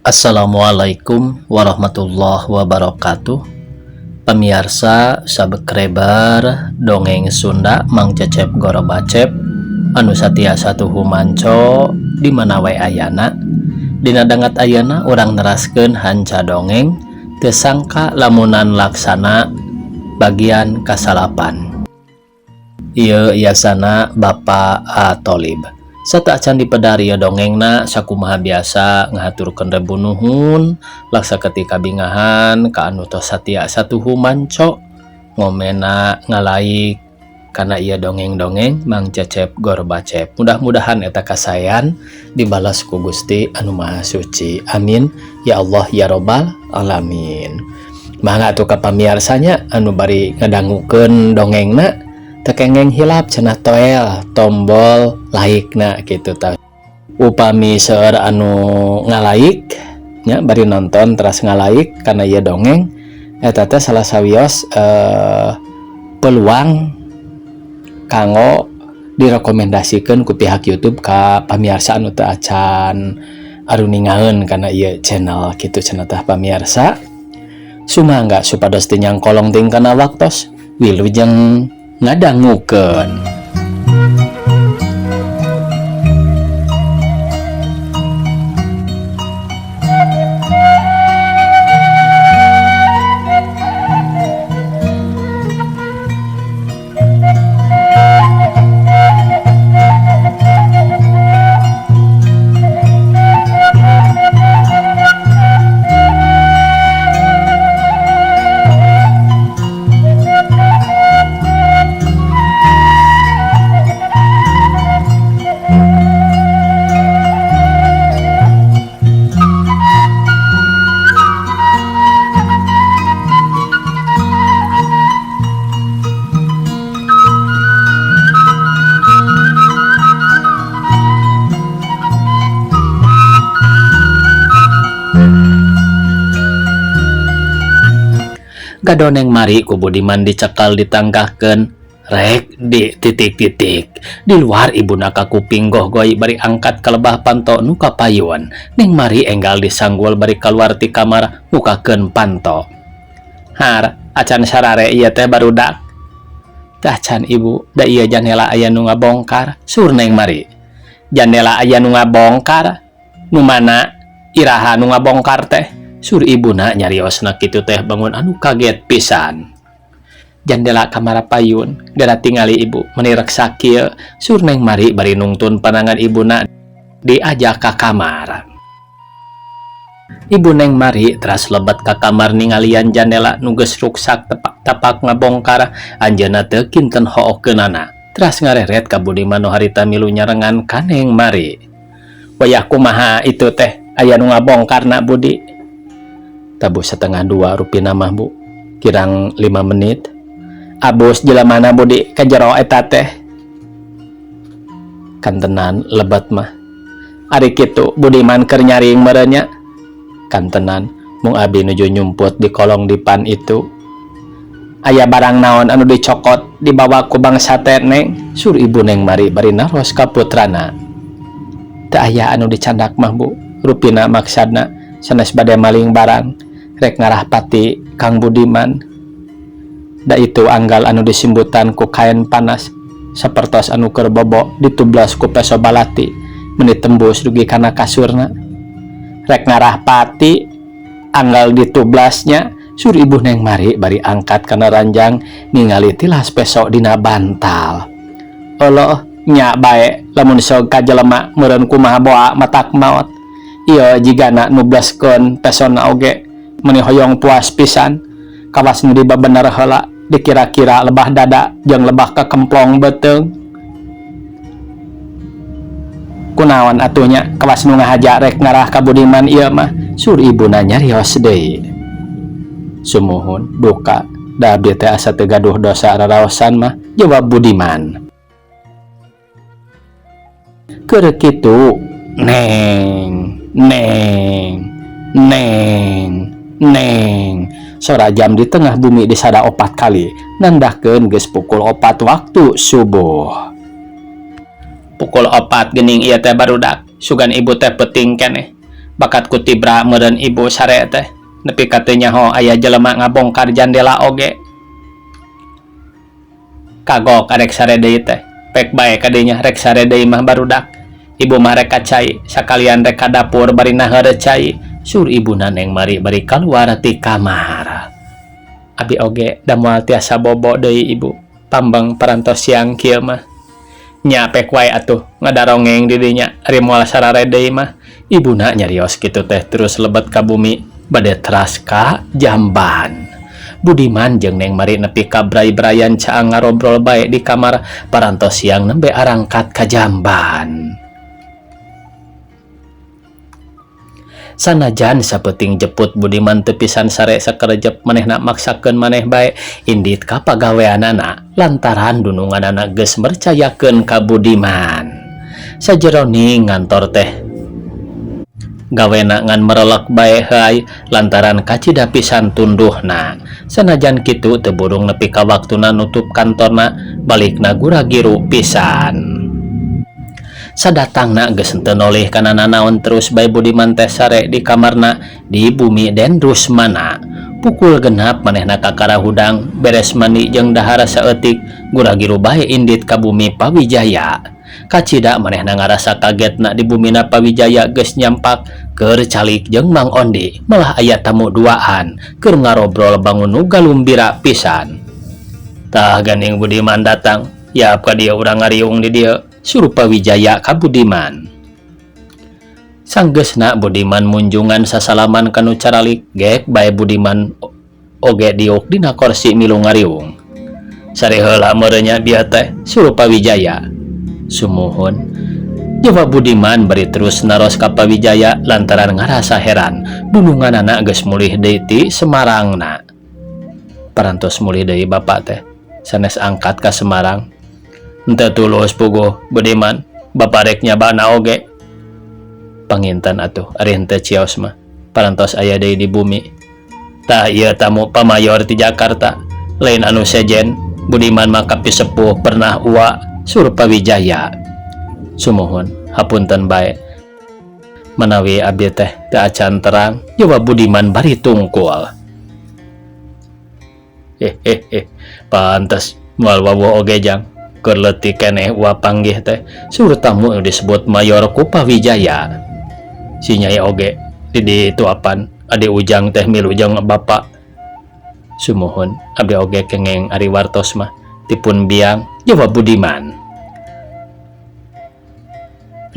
Assalamualaikum warahmatullahi wabarakatuh. Pemirsa sabekrebar dongeng Sunda Mang Cecep Gorobacep anu satiasa tuhu manco di mana wae ayana. Dina dangat ayana urang neraskeun hanca dongeng teu sangka lamunan laksana bagian kasalapan. Ieu yasana Bapak Atolib. Sata acan dipedari dongengna sakumaha biasa ngahaturkeun rebunuhun laksa ketika bingahan ka anu tos satia satuhu manco ngomena ngalaik kana ieu dongeng-dongeng Mang Cecep Gorobacep. Mudah-mudahan eta kasayan dibalas ku Gusti anu Maha Suci. Amin ya Allah ya Rabbal alamin. Mangga atuh ka pamiarsanya anu bari ngadangukeun dongengna tekengeng hilap cenah toel tombol like-na kitu tah. Upami seueur anu ngalaik nya bari nonton teras ngalaik karena ieu dongeng eta teh salah sawios peluang kanggo direkomendasikeun ku pihak YouTube ka pamirsa anu teu acan aruningaeun kana ieu channel kitu cenah tah pamirsa. Sumangga supados teu nyangkolong ting kana waktos wilujeng ngadangukeun. Gadoneng mari ku Budiman dicekal ditanggahkeun rek di titik-titik di luar ibuna ka kuping goh-goy bari angkat ka lebah panto nu kapayun. Ning mari enggal disanggul bari kaluar ti kamar mukakeun panto. Har acan sarare ieu teh barudak. Tah can ibu da ieu jandela aya nu ngabongkar sur neng mari. Jandela aya nu ngabongkar nu mana iraha nu ngabongkar teh? Sur ibuna nyariosna kitu teh bangun anu kaget pisan. Jandela kamar payun gara tingali ibu meni rek sakieu sur neng mari bari nungtun panangan ibuna diajak ka kamar. Ibu neng mari teras lebet ka kamar ningalian jandela nu geus ruksak tapak ngabongkar anjeunna teu kinten hookeunana. Teras ngareret ka Budiman nu harita milu nyarengan ka neng mari. Wayah kumaha itu teh aya nu ngabongkarna Budi? Tabu setengah 2 rupina mah bu, kirang 5 menit. Abus jelamana Budi ka jero eta teh? Kantenan lebat mah. Ari kitu Budiman keur nyaring merenya. Kantenan mung abi nuju nyumput di kolong dipan itu. Aya barang naon anu dicokot dibawa ku bangsa teh neng? Sur ibu neng mari bari naros ka putrana. Teu aya anu dicandak mah bu, rupina maksadna sanes bade maling barang. Rek ngarah pati Kang Budiman. Da itu anggal anu disimbutan ku kain panas sapertos anu keur bobo ditublas ku peso balati meuni tembus dugi kana kasurna. Rek ngarah pati anggal ditublasnya sur ibu neng mari bari angkat kana ranjang ningali tilas peso dina bantal. Allah nya bae lamun sok ka jelema meureun kumaha boa matak maot. Ieu jigana nublaskeun pesona oge meni hoyong puas pisan. Kawas nu dibabener heula dikira-kira lebah dada jeung lebah kekemplong beteung. Kunaon atunya kawas nu ngahaja rek ngarah ka Budiman ieu mah? Sur ibuna nyarios deui. Sumuhun duka da abdi teh asa teu gaduh dosa raraosan mah, jawab Budiman. Keur kitu neng sora jam di tengah bumi disada 4 kali nandahkeun geus pukul 4 waktu subuh. Pukul 4 geuning ieu teh barudak sugan ibu teh peuting keneh bakat kutibra meureun ibu sare teh nepi ka teu nyaho aya jelema ngabongkar jandela oge. Kagok arek sare deui teh pek bae ka dinya rek sare deui mah barudak. Ibu mah rek cai sakalian rek ka dapur bari naheureuh cai sur ibuna neng mari bari kaluar ti kamar. Abi oge da moal tiasa bobo deui ibu pambang parantos siang kieu mah. Nya pek wae atuh ngadarongeng di dinya ari moal sarare deui mah ibuna nyarios kitu teh terus lebet ka bumi bade teras ka jamban. Budiman jeung Neng Mari nepi ka bray-brayan caang ngarobrol bae di kamar parantos siang nembe arangkat ka jamban. Sanajan sapeting jeput Budiman teu pisan sare sakerejep manehna maksakeun maneh bae indit ka pagaweanana lantaran dununganana geus mercayakeun ka Budiman. Sajeroni ngantor teh gawena ngan merelek bae heai lantaran kacida pisan tunduhna. Sanajan kitu teu burung nepi ka waktuna nutup kantorna balikna gura-giru pisan. Sadatangna geus henteu nolih kana nanaon terus bae Budiman teh sare di kamarna di bumi den rusmana. Pukul 6 manehna ka karahudang beres mandi jeung dahar saeutik gura-giru bae indit ka bumi Pawijaya. Kacida manehna ngarasa kagetna di bumina Pawijaya geus nyampak keur calik jeung Mang Ondi malah aya tamu duaan keur ngarobrol bangun nu galumbira pisan. Tah gandeng Budiman datang yaap ka dieu urang ngariung di dieu suruh Pawijaya ka Budiman. Sanggeusna Budiman munjungan sasalaman kanu caralik gek bae Budiman oge diuk dina kursi milu ngariung. Sare heula meureuh nya dia teh suruh Pawijaya. Sumuhun. Jawab Budiman bari terus naros ka Pawijaya lantaran ngarasa heran dununganana geus mulih deui ti Semarangna. Parantos mulih deui bapa teh sanes angkat ka Semarang. Henteu tulus puguh Budiman bapa rek nyabana oge. Panginten atuh ari henteu cios mah parantos aya deui di bumi. Tah ieu tamu pamayor ti Jakarta lain anu sejen Budiman mah kapi sepuh pernah uwa sur Pawijaya. Sumuhun hapunten bae manawi abdi teh teu acan terang jawab Budiman bari tungkul. Pantes moal wawuh oge jang keur leutik keneh uwa panggih teh sur tamu disebut mayor ku Pawijaya. Si Nyai oge di dituapan ade ujang teh milu jeung bapa. Sumuhun abdi oge kengeng ari wartos mah tipun biang jawab Budiman.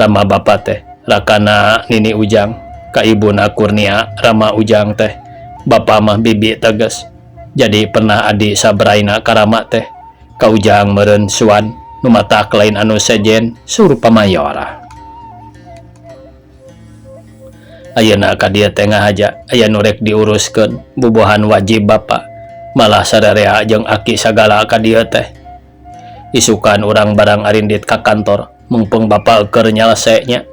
Rama bapa teh rakana nini ujang ka ibuna Kurnia Rama ujang teh bapa mah bibi teges jadi pernah adi sabraina karama teh ka ujang meureun suan nu matak lain anu sejen sur pamayor. Ayeuna ka dieu teh ngahaja aya nu rek diuruskeun bubuhan wajib bapa malah sadarea jeung aki sagala ka dieu teh. Isukan urang barang arindit ka kantor mumpung bapa keur nyalese nya.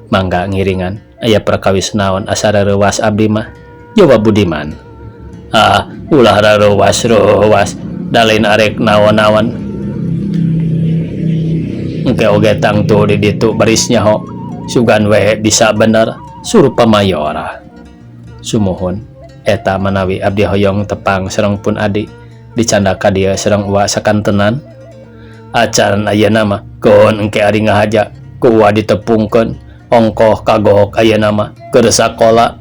Mangga ngiringan aya perkawis naon asa reuwas abdi mah jawab Budiman. Ulah reuwas da lain arek naon-naon. Engke oge tangtu di ditu baris nyaho sugan we bisa bener suruh pamayor. Sumuhun eta manawi abdi hoyong tepang sareng pun adi dicanda ka dieu sareng uwa sakantenan. Acan ayeuna mah keun engke ari ngahaja ku uwa ditepungkeun ongkoh kagok ayeuna mah keur sakola.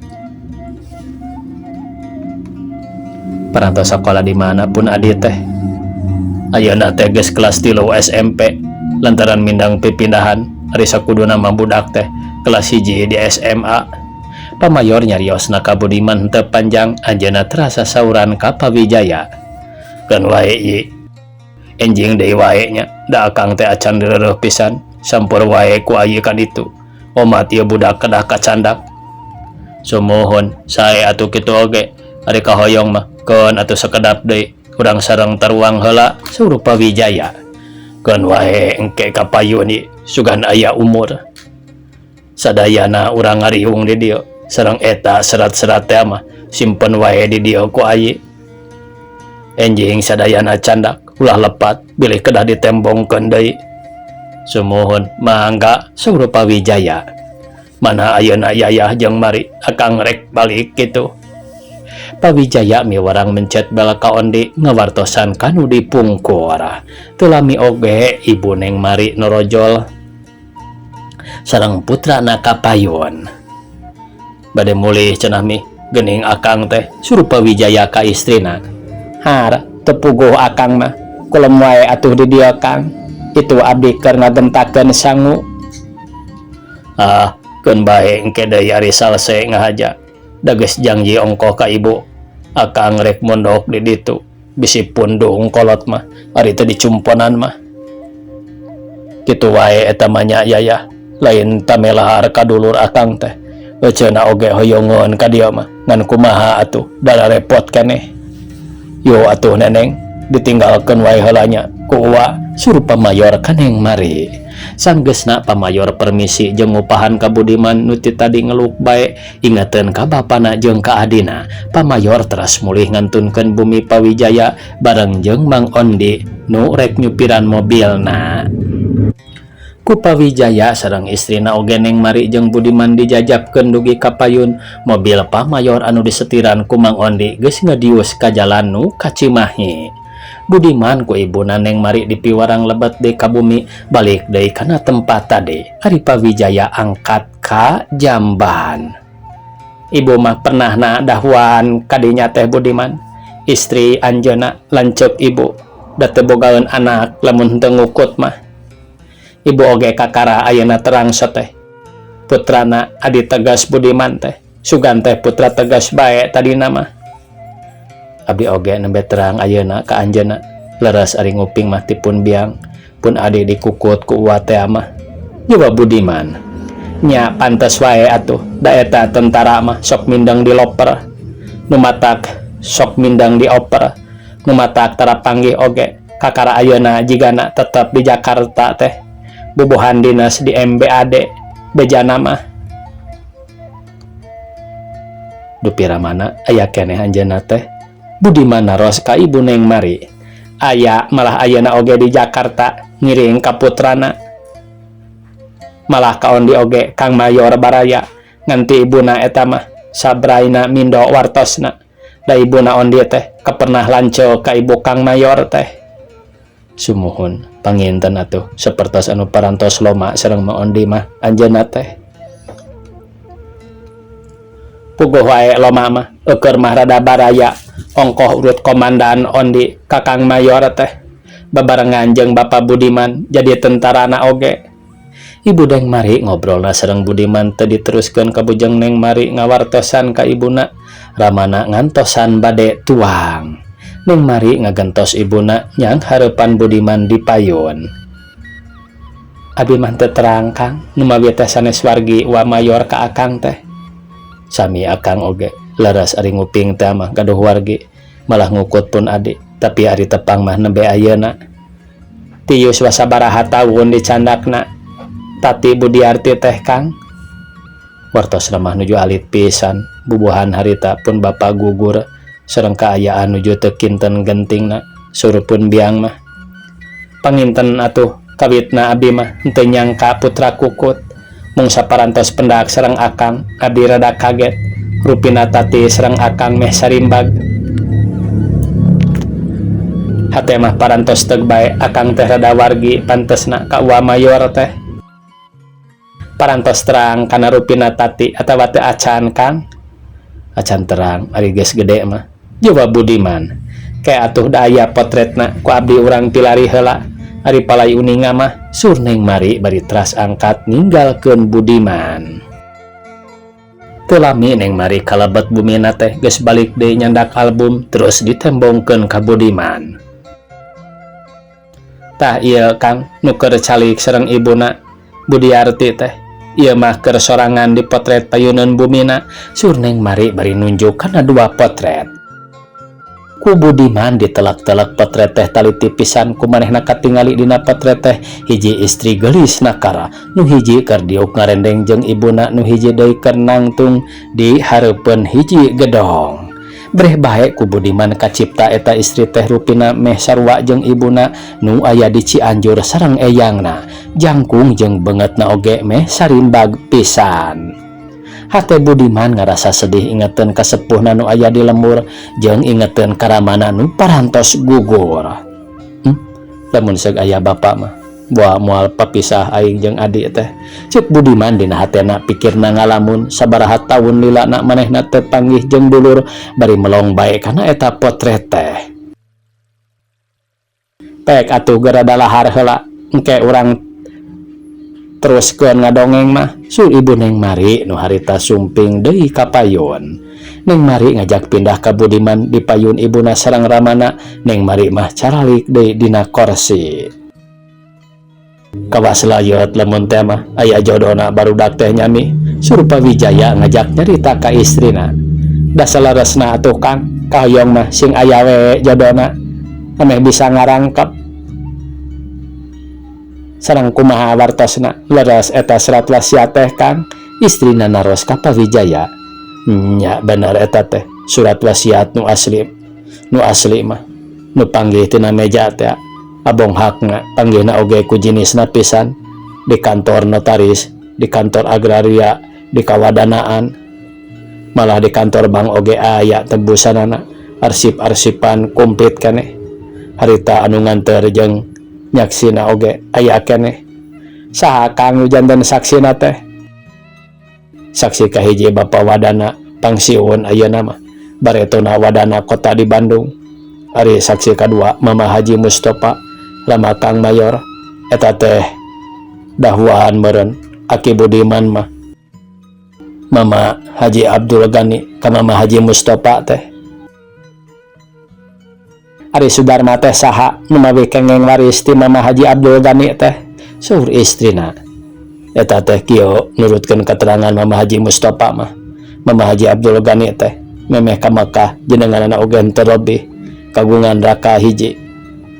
Parantos sakola di mana pun adi teh ayeuna teh geus kelas 3 SMP lantaran mindang pipindahan ari sakuduna mah budak teh kelas 1 di SMA. Pamayor nyariosna ka Budiman teu panjang anjeunna terasa sauran ka Pawijaya. Keun wae ieu enjing deui wae nya da akang teh acan reureuh pisan sampur wae ku ayeuna ka ditu omat ieu budak kedah kacandak. Sumuhun sae atuh kitu oge ari kahoyong mah keun atuh sakedap deui urang sareng taruang heula suruh Pawijaya. Keun wae engke kapayun ieu sugan aya umur. Sadayana urang ngariung di dieu sareng eta serat-serat teh mah simpen wae di dieu ku ayi. Enjing sadayana candak ulah lepat bilih kedah ditembongkeun deui. Sumuhun mangga suruh Pawijaya. Mana ayeuna yayah jeung Mari akang rek balik gitu. Pawijaya miwarang mencet bala ka Ondi ngawartosan kanu dipungkur. Teu lami oge ibu Neng Mari norojol sareng putrana kapayun. Bade mulih cenah mi geuning akang teh suruh Pawijaya ka istrina. Har tepuguh akang mah kulem wae atuh di dieu Kang. Itu abdi keur ngagentakeun sangu. Keun bae engke deui ari salse ngahaja. Da geus janji ongkoh ka ibu. Akang rek mondok di ditu. Bisi pundung kolot mah ari teu dicumponan mah. Kitu wae eta mah nya yayah. Lain tamelahar ka dulur akang teh. Eceuna oge hoyongeun ka dieu mah. Ngan kumaha atuh da repot keneh. Yo atuh Neneng ditinggalkeun wae heula nya ku uwa suruh pamayor ka Neng Mari. Sanggeusna pamayor permisi jeung ngupahan ka Budiman nu ti tadi ngeluk bae ingeteun ka bapana jeung ka adina. Pamayor teras mulih ngantunkeun bumi Pawijaya bareng jeung Mang Ondi nu rek nyupiran mobilna. Ku Pawijaya sareng istrina oge Neng Mari jeung Budiman dijajabkeun dugi ka payun. Mobil pamayor anu disetiran ku Mang Ondi geus ngadius ka jalan nu ka Cimahi. Budiman ku ibuna Neng Mari dipiwarang lebet deui ka bumi balik deui kana tempat tadi. Ari Pawijaya angkat ka jamban. Ibu mah pernahna dahwan kadinya teh Budiman. Istri anjeunna lanceuk ibu da teu bogaeun anak lamun teu ngukut mah. Ibu oge kakara ayeuna terang teh. Putrana adi tegas Budiman teh. Sugan teh putra tegas bae tadina mah. Abdi oge nembe terang ayeuna ka anjeunna. Leres ari nguping mah tipun biang. Pun adi dikukut ku uwa teh mah. Nyawa Budiman. Nya pantes wae atuh. Da eta tentara mah sok mindeng di loper. Nu matak sok mindeng di oper. Nu matak tara panggih oge. Kakara ayeuna jigana tetep di Jakarta teh. Bubuhan dinas di MBAD. Bejana mah. Dupira mana aya keneh anjeunna teh. Budiman naros ka ibu Neng Mari. Aya malah ayeuna oge di Jakarta ngiring ka putrana. Malah ka Ondi oge Kang Mayor baraya nganti ibuna eta mah sabraina mindo wartosna. Da ibuna Ondi teh kapernah lanceuk ka ibu Kang Mayor teh. Sumuhun panginten atuh sapertos anu parantos loma sareng Mang Ondi mah anjeunna teh. Puguh wae loma mah eukeur mah rada baraya. Ongkoh urut komandan Ondi Kakang Mayor teh babarengan jeung Bapak Budiman jadi tentarana oge. Ibu Neng Mari ngobrolna sareng Budiman teu diteruskeun ka bujang Neng Mari ngawartosan ka ibuna. Ramana ngantosan bade tuang. Neng Mari ngagentos ibuna nyang hareupan Budiman di payun. Abi mah teu terang Kang, nu mawi teh sanes wargi wa mayor ka akang teh. Sami akang oge. Laras ari nguping teh mah gaduh wargi malah ngukut pun adik tapi ari tepang mah nembe ayeuna tius wasabaraha taun dicandakna Tati Budiarti teh Kang. Wartosna mah nuju alit pisan bubuhan harita pun bapa gugur sareng kaayaan nuju teu kinten gentingna suruh pun biang mah. Panginten atuh kawitna abi mah henteu nyangka putra kukut mung saparantos pendak sareng akang abi rada kaget. Rupina Tati serang akang meh sarimbag. Hate mah parantos teug bae akang teh rada wargi pantesna ka uwa mayor teh. Parantos terang kana rupina Tati atawa teu acan Kang. Acan terang ari geus gede mah. Jawab Budiman. Kae atuh da aya potretna ku abdi urang pilari heula. Ari palai uninga mah sur Neng Mari bari teras angkat ninggalkeun Budiman. Teu lami Neng Mari kalebet bumina teh geus balik deui nyandak album terus ditembongkeun ka Budiman. Tah ieu Kang nu keur calik sareng ibuna Budiarti teh. Ieu mah keur sorangan di potret payuneun bumina. Sur Neng Mari bari nunjuk kana 2 potret. Ku Budiman ditelak-telak potret teh taliti pisan ku manehna katingali dina potret teh hiji istri geulis nakara nu hiji keur diuk ngarendeng jeung ibuna nu hiji deui keur nangtung di hareupeun hiji gedong. Breh bae ku Budiman kacipta eta istri teh rupina meh sarua jeung ibuna nu aya di Cianjur sareng eyangna jangkung jeung beungeutna oge meh sarimbag pisan. Hate Budiman ngarasa sedih ingeteun ka sepuhna nu aya di lembur jeung ingeteun karamana nu parantos gugur. Lamun seug aya bapa mah boa moal papisah aing jeung adik teh. Ceuk Budiman dina hatena pikirna ngalamun sabaraha taun lilana manehna teu panggih jeung dulur bari melong bae kana eta potret teh. Pek atuh geura dalahar heula engke urang teruskeun ngadongeng mah. Sur ibu Neng Mari nu harita sumping deui ka payun. Neng Mari ngajak pindah ka Budiman di payun ibuna sareng ramana. Neng Mari mah caralik deui dina kursi. Kawas layot lamun teh mah aya jodona barudak teh nyami. Surpa Wijaya ngajak nyarita ka istrina. Da salaresna atuh Kang, kahoyong mah sing aya we jodona ameh bisa ngarangkep. Sareng kumaha wartosna leres eta serat wasiat teh Kang? Istrina naros ka Wijaya. Nya bener eta teh surat wasiat nu asli mah nu panggih tina meja teh abong hakna panggihna oge ku jinisna pisan di kantor notaris, di kantor agraria, di kawadanaan, malah di kantor bank oge aya tembusanana arsip-arsipan komplit keneh. Harita anu nganter jeung nyaksina oge aya keneh. Saha Kang janten saksina teh? Saksi kahiji Bapa Wadana pangsiun ayeuna mah baretona Wadana kota di Bandung. Ari saksi kadua Mama Haji Mustofa lama Kang Mayor eta teh dahuan meureun Aki Budiman mah Mama Haji Abdul Ghani ka Mama Haji Mustofa teh. Ari Sudarma teh saha nu mawi kengeng waris ti Mama Haji Abdul Ghani teh? Saur istrina. Eta teh kieu nurutkeun keterangan Mama Haji Mustofa mah Mama Haji Abdul Ghani teh memeh ka Makkah jenenganna oge teu robih kagungan raka hiji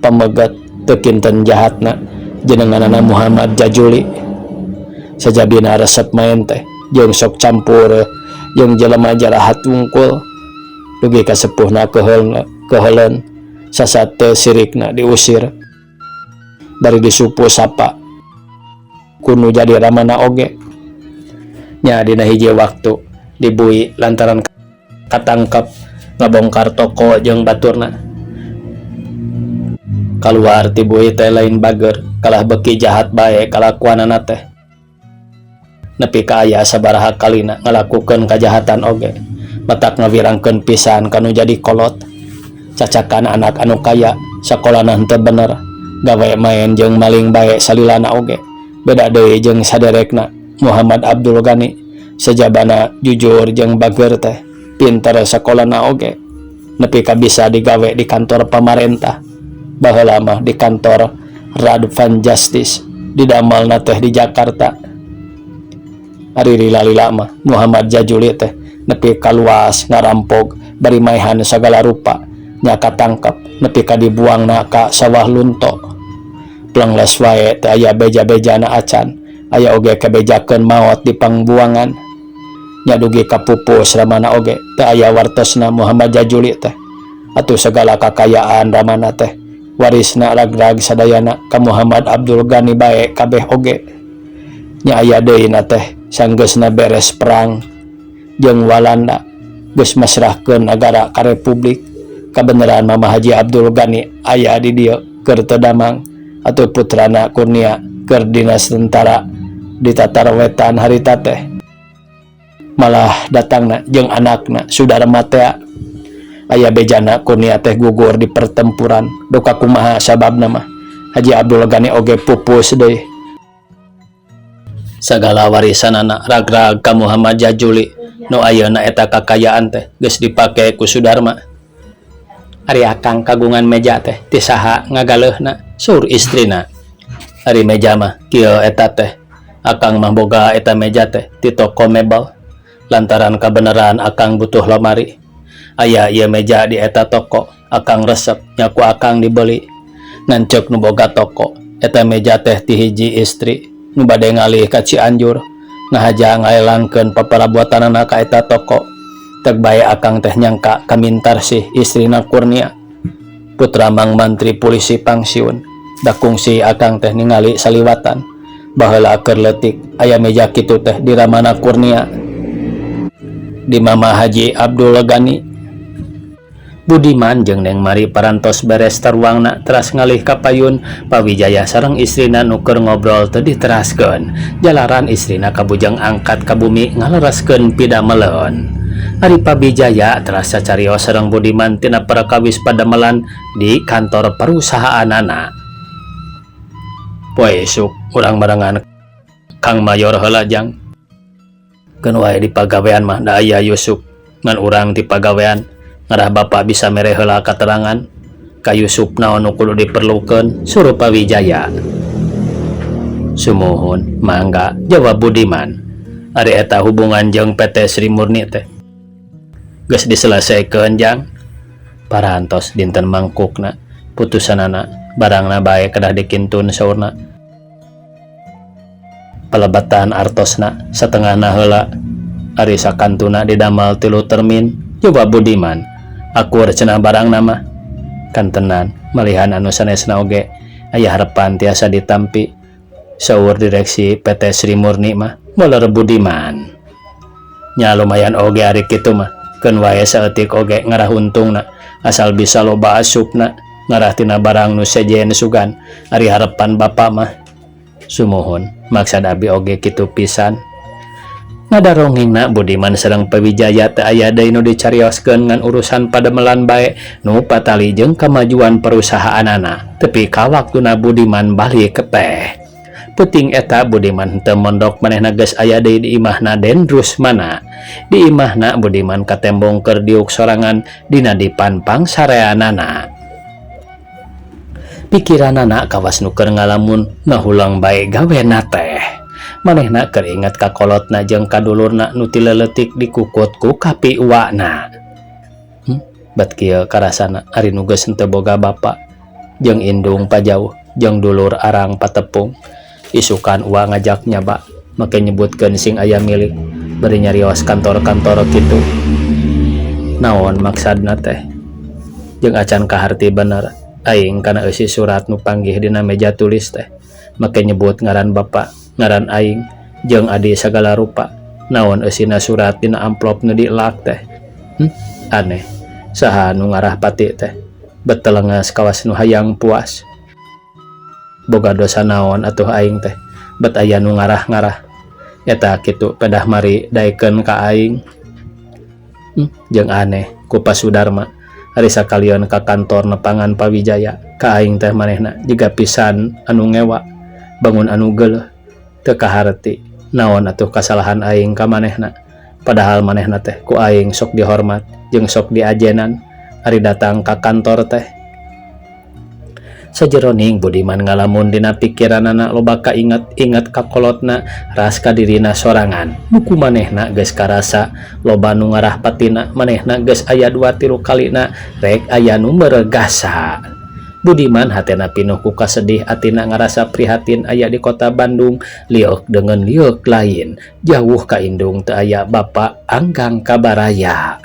pamegat teu kinten jahatna jenenganna Muhammad Jajuli. Sajabina resep main teh jeung sok campur jeung jelema jarahat wungkul dugi ka sepuhna keheuleun sasate sirikna diusir bari disupu sapa kunu jadi ramana oge. Nya dina hiji waktu dibui lantaran katangkap ngabongkar toko jeung baturna. Kaluar ti bui teh lain bager kalah beki jahat bae kalakuanana teh. Nepi ka aya sabaraha kalina ngalakukeun kajahatan oge. Matak ngawirangkeun pisan kanu jadi kolot. Cacakan anak anu kaya sakolana henteu bener. Gawe main jeung maling bae salilana oge. Beda deui jeung saderekna Muhammad Abdul Ghani. Sajabana jujur jeung bager teh pinter sakolana oge. Nepi ka bisa digawe di kantor pamarentah. Baheula mah di kantor Radvan Justice didamelna teh di Jakarta. Ari lila-lila mah Muhammad Jajuli teh nepi ka luas ngarampog bari maehan sagala rupa nya katangkap nepi ka dibuangna ka sawah lunto. Plengles wae teh aya beja-bejana acan, aya oge kabejakeun maot di pangbuangan. Nya dugi ka pupus ramana oge teh aya wartosna Muhammad Jajuli teh. Atuh segala kakayaan ramana teh warisna ragrag sadayana ka Muhammad Abdul Ghani bae kabeh oge. Nya aya deui na teh sanggeusna beres perang jeung Walanda geus masrahkeun nagara ka republik. Kabeneran Mama Haji Abdul Ghani aya di dieu keur teu damang atuh putrana Kurnia keur dinas tentara di Tatar Wetan harita teh. Malah datangna jeung anakna Sudarma teh aya bejana Kurnia teh gugur di pertempuran. Duka kumaha sababna mah Haji Abdul Ghani oge pupus deui. Sagala warisan anak ragrag ka Muhammad Jajuli nu ayeuna eta kakayaan teh geus dipake ku Sudarma. Ari akang kagungan meja teh ti saha ngagaleuhna? Saur istrina. Ari meja mah kieu eta teh akang mah boga eta meja teh ti toko mebel lantaran kabeneran akang butuh lemari. Aya ieu meja di eta toko akang resep nyaku akang dibeli. Ngan ceuk nu boga toko eta meja teh ti hiji istri nu bade ngalih ka Cianjur ngahaja ngaelangkeun paparabotanana ka eta toko. teg bae akang teh nyangka kamintar sih istrina Kurnia putra Mang Mantri Polisi Pangsiun da kungsi akang teh ningali saliwatan baheula keur leutik aya meja kitu teh di ramana Kurnia di Mama Haji Abdul Gani. Budiman jeung Neng Mari parantos beres taruangna teras ngalih ka payun Pawijaya sareng istrina nu keur ngobrol teu diteraskeun jalaran istrina kabujang angkat ka bumi ngalereskeun pidameleun. Ari Pawijaya teras sacarios sareng Budiman tina parakawis padamelan di kantor perusahaanana. Poe esuk urang barengan Kang Mayor heula jang. Keun wae di pagawean mah da aya Yusuf ngan urang di pagawean ngarah Bapak bisa mere heula katerangan ka Yusuf naon nu kudu diperlukeun suruh Pawijaya. Sumuhun mangga jawab Budiman. Ari eta hubungan jeung PT Sri Murni teh geus diselesaikeun jang. Parantos dinten mangkukna putusanana barangna bae kedah dikintun saurna. Pelebatan artosna satengahna heula ari sakantuna didamel 3 termin. Jawab Budiman. Akur cenah barang nama kan tenan malihan anu sanesna oge aya harapan tiasa ditampi saur direksi PT Sri Murni mah moler Budiman. Nya lumayan oge ari kitu mah keun wae saeutik oge ngarah untungna asal bisa loba asupna ngarah tina barang nu sejen sugan ari harapan Bapa mah. Sumuhun maksad abi oge kitu pisan. Ngadarongingna Budiman sareng Pawijaya teu aya deui nu dicarioskeun ngan urusan padamelan bae nu patali jeung kamajuan perusahaanana. Tepi ka waktuna Budiman balik ke teh. Peuting eta Budiman teu mondok manehna geus aya deui di imahna Den Rusmana. Di imahna Budiman katembong keur diuk sorangan dina dipan pangsareanana. Pikiranana kawas nu keur ngalamun ngahulang bae gawena teh. Manehna keur inget ka kolotna jeung kadulurna nu ti leuletik dikukut ku kapi uwana. Bet kieu karasana ari nu geus henteu boga bapa jeung indung pajauh jeung dulur arang patepung. Isukan uwa ngajak nyaba make nyebutkeun sing aya milik bari nyarios kantor-kantor kitu. Naon maksadna teh? Jeung acan kaharti bener aing kana eusi surat nu panggih dina meja tulis teh make nyebut ngaran bapa ngaran aing jeung adi sagala rupa. Naon eusina surat dina amplop nu dielak teh? Aneh saha nu ngarah pati teh betelengas kawas nu hayang puas. Boga dosa naon atuh aing teh bet aya nu ngarah-ngarah eta kitu pedah mari daekeun ka aing. Jeung aneh ku Pasudarma ari sakalian ka kantor nepangan Pawijaya ka aing teh manehna jiga pisan anu ngewa bangun anu geuleuh teu kaharti naon atuh kasalahan aing ka manehna. Padahal manehna teh ku aing sok dihormat jeung sok diajenan ari datang ka kantor teh. Sajeroning Budiman ngalamun dina pikiranana loba kainget-inget ka kolotna ras ka dirina sorangan. Buku manehna geus karasa loba nu ngarah patina manehna geus aya 2-3 kalina rek aya nu meregasa. Budiman hatena pinuh ku kasedih atina ngarasa prihatin aya di kota Bandung liuk dengan liuk lain jauh ka indung teu aya bapa anggang kabaraya.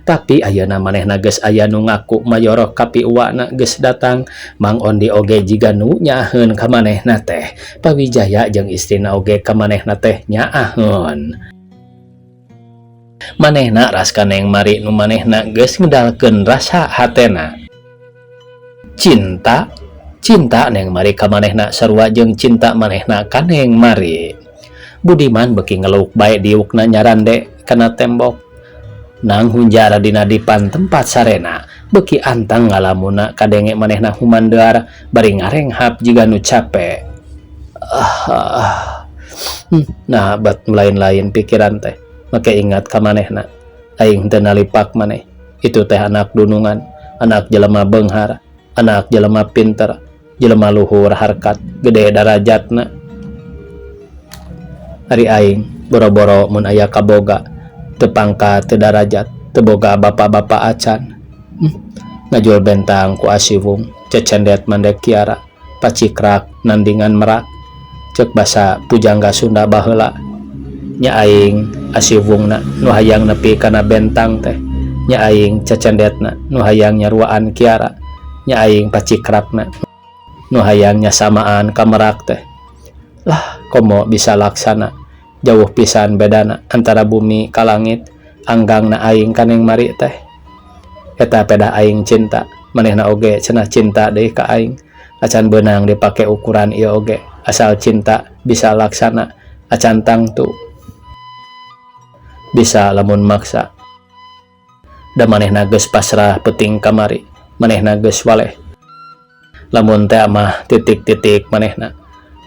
Tapi ayeuna manehna geus aya nu ngaku mayoroh kapi uwana geus datang. Mang Ondi oge jiga nu nyaaheun ka manehna teh. Pawijaya jeung istrina oge ka manehna teh nyaaheun. Manehna ras ka Neng Mari nu manehna geus ngedalkeun rasa hatena. Cinta Neng Mari ka manehna sarua jeung cinta manehna ka Neng Mari. Budiman beuki ngeluk bae diukna nyarande kana tembok. Nang hunjara dina dipan tempat sarena beuki antang ngalamuna kadenge manehna humandeur bari ngarenghap jiga nu capek. Nah bat lain-lain pikiran teh make ingat ka manehna aing teu nalipak maneh itu teh anak dunungan, anak jelema beunghar, anak jelema pinter, jelema luhur harkat gede darajatna. Ari aing boro-boro mun aya kaboga teu pangkat teu darajat teu boga bapa-bapa acan. Ngajual bentang ku asiwung cecendet mandek kiara pacikrak nandingan merak cek basa pujangga Sunda baheula. nya aing asiwungna nu hayang nepi kana bentang teh, nya aing cecendetna nu hayang nyaruaan kiara, nya aing pacikrapna nu hayang nyasamaan ka merak teh. Lah komo bisa laksana jauh pisan bedana antara bumi ka langit, anggangna aing kaneng mari teh. Eta peda aing cinta, manehna oge cenah cinta deui ka aing. Acan beunang dipake ukuran ieu oge, asal cinta bisa laksana, acan tangtu bisa lamun maksa. Da manehna geus pasrah peuting kamari, manehna geus waleh. Lamun teh mah titik-titik manehna,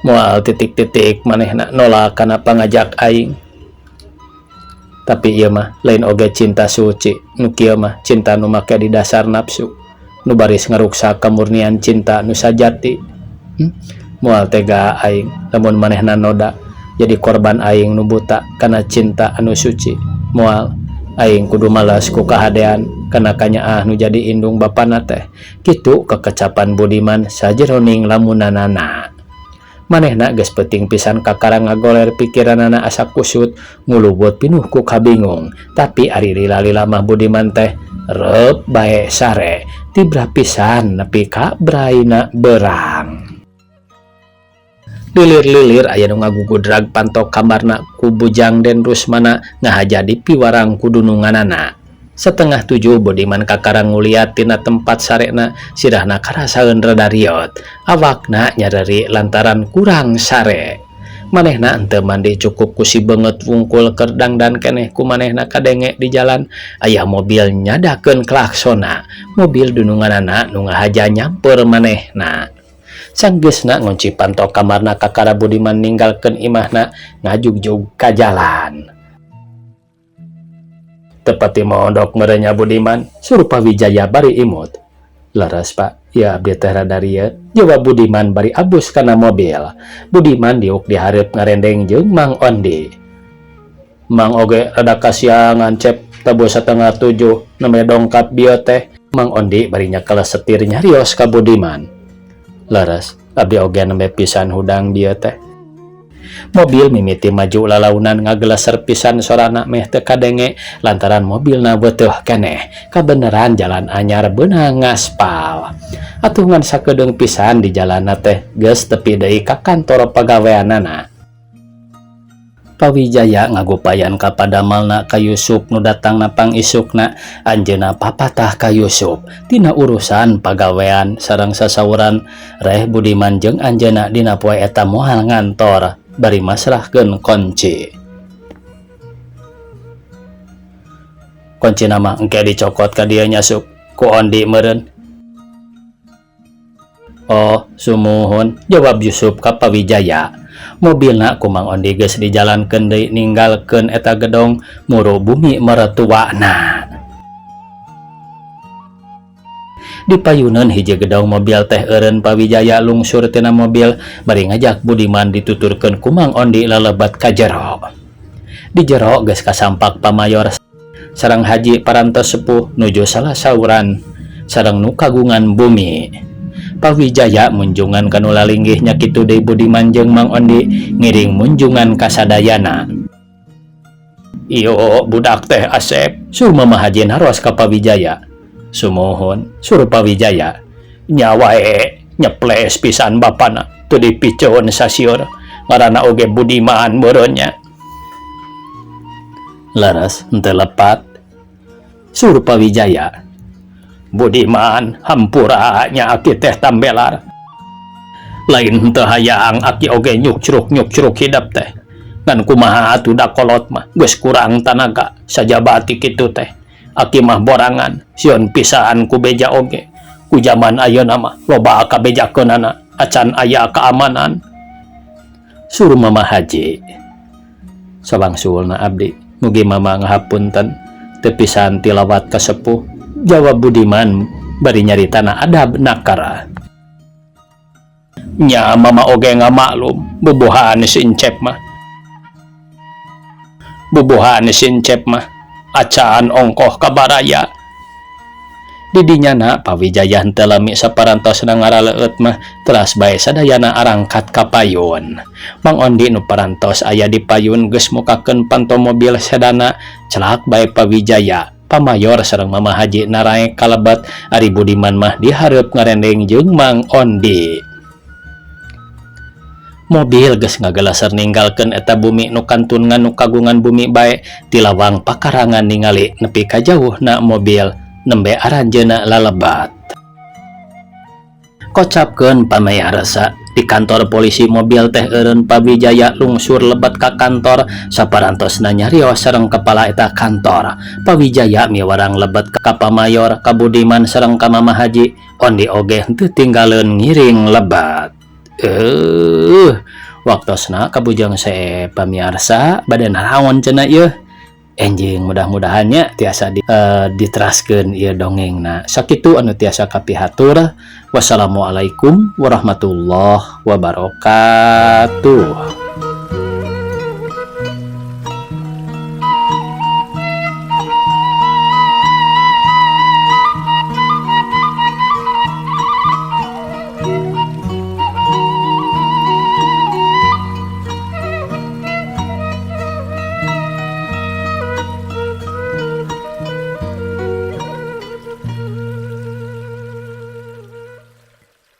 moal titik-titik manehna nolak kana pangajak aing. Tapi ieu mah lain oge cinta suci, nu kieu mah cinta nu make di dasar nafsu, nu baris ngaruksak kamurnian cinta nu sajati. Moal tega aing lamun manehna noda jadi korban aing nu buta kana cinta anu suci. Moal aing kudu malas ku kahadean kana kanyaah nu jadi indung bapana teh. Kitu kekecapan Budiman sajeroning lamunanana. Manehna geus peuting pisan kakara ngagoler pikiranana asa kusut, ngulubut pinuh ku kabingung. Tapi ari lila-lila mah Budiman teh reup bae sare, tibra pisan nepi ka braina berang. Lilir-lilir aya nu ngagugudrag pantok kamarna ku Bujang Den Rusmana ngahaja di piwarang kudununganana. 6:30 Budiman kakara nguliat tina tempat sarena, sirahna karasaeun rada riot, awakna nyareri lantaran kurang sare. Manehna henteu mandi cukup ku si beungeut wungkul keur dangdan keneh ku manehna kadenge di jalan, aya mobil nyadakeun klaksona. Mobil dununganana nu ngahaja nyamper manehna. Sanggeusna ngunci pantok kamarna kakara Budiman ninggalkeun imahna ngajugjug ka jalan. Tepati mondok merenya Budiman, suruh Pawijaya bari imut. Laras Pak, ya abdi teh rada rieu, jawab Budiman bari abus kana mobil. Budiman diuk dihareup ngarendeng jeung Mang Ondi. Mang oge rada kasiangan cep tabu 6:30 nembe dongkap bieu teh. Mang Ondi bari nyakel setir nyarios ka Budiman. Laras, abdi oge nembe pisan hudang dieu teh. Mobil mimiti maju lalaunan ngageleser pisan sorana meh teu kadenge lantaran mobilna beutuh keneh. Kabeneran jalan anyar beunang ngaspal. Atuh ngan sakedeung pisan di jalanna teh geus tepi deui ka kantor pagaweanana. Pawijaya ngagupayan ka padamalna ka Yusup nu datangna pangisukna. Anjeunna papatah ka Yusup tina urusan pagawean sareng sasawuran. Reh Budiman jeung anjeunna dina poe eta moal ngantor bari masrahkeun kunci. Kunci nama engke dicokot ka dieu nya Sup, ku Ondi meureun. Oh, sumuhun, jawab Yusup ka Pawijaya. Mobilna ku Mang Ondi geus dijalankeun deui ninggalkeun eta gedong muru bumi mertuana. Di payuneun hiji gedong mobil teh eureun Pawijaya lungsur tina mobil bari ngajak Budiman dituturkeun ku Mang Ondi lalebat ka jero. Di jero geus kasampak pamayor sareng haji parantos sepuh nuju salah sauran sareng nu kagungan bumi. Pawijaya munjungan kanu lalinggih nya kitu deui Budiman jeung Mang Ondi ngiring munjungan ka sadayana. Iyo budak teh Asep, suruh mamahaji naros ka Pawijaya. Sumuhun, suruh Pawijaya. Nyawae nyeples pisan bapana teu dipiceun sasieur, ngaranna oge Budiman meureunnya. Laras henteu lepat, suruh Pawijaya. Budiman hampura nya aki teh tambelar. Lain henteu hayang aki oge nyukcruk hidap teh. Ngan kumaha atuh da kolot mah geus kurang tanaga sajabati kitu teh. Aki mah borangan, sion pisaan ku beja oge. Ku zaman ayeuna mah loba kabejakeunana, acan aya keamanan. Suruh Mama Haji. Sawangsulna abdi, mugi Mama ngahapunten, teu pisan tilawat ka sepuh. Jawab Budiman bari nyaritana adab nakara. Nya Mama oge ngamaklum, bubuhan si Encep mah. Bubuhan si Encep mah acan ongkoh kabaraya. Didinya na Pawijaya henteu lami saparantosna ngaraleut mah teras bae sadayana arangkat ka payun. Mang Ondi nu parantos aya di payun geus mukakeun panto mobil sedana, celak bae Pawijaya. Pamayor sareng Mama Haji naraek kalebat ari Budiman mah dihareup ngarendeng jeung Mang Ondi. Mobil geus ngagalasar ninggalkeun eta bumi nu kantun nganu kagungan bumi bae ti lawang pakarangan ningali nepi ka jauhna mobil nembe aranjeuna lalebat. Kocapkeun pamayarsa di kantor polisi mobil teh eureun Pawijaya lungsur lebat ka kantor saparantosna nyarios sareng kepala eta kantor. Pawijaya miwarang lebat ka pamayor ka Budiman sareng ka Mama Haji. Ondi oge henteu tinggaleun ngiring lebat. Waktosna kabujang sae pamirsa bade naraon cenah ieu. Enjing mudah-mudahannya tiasa diteraskeun ieu dongengna. Sakitu anu tiasa kapihatur. Wassalamualaikum warahmatullahi wabarakatuh.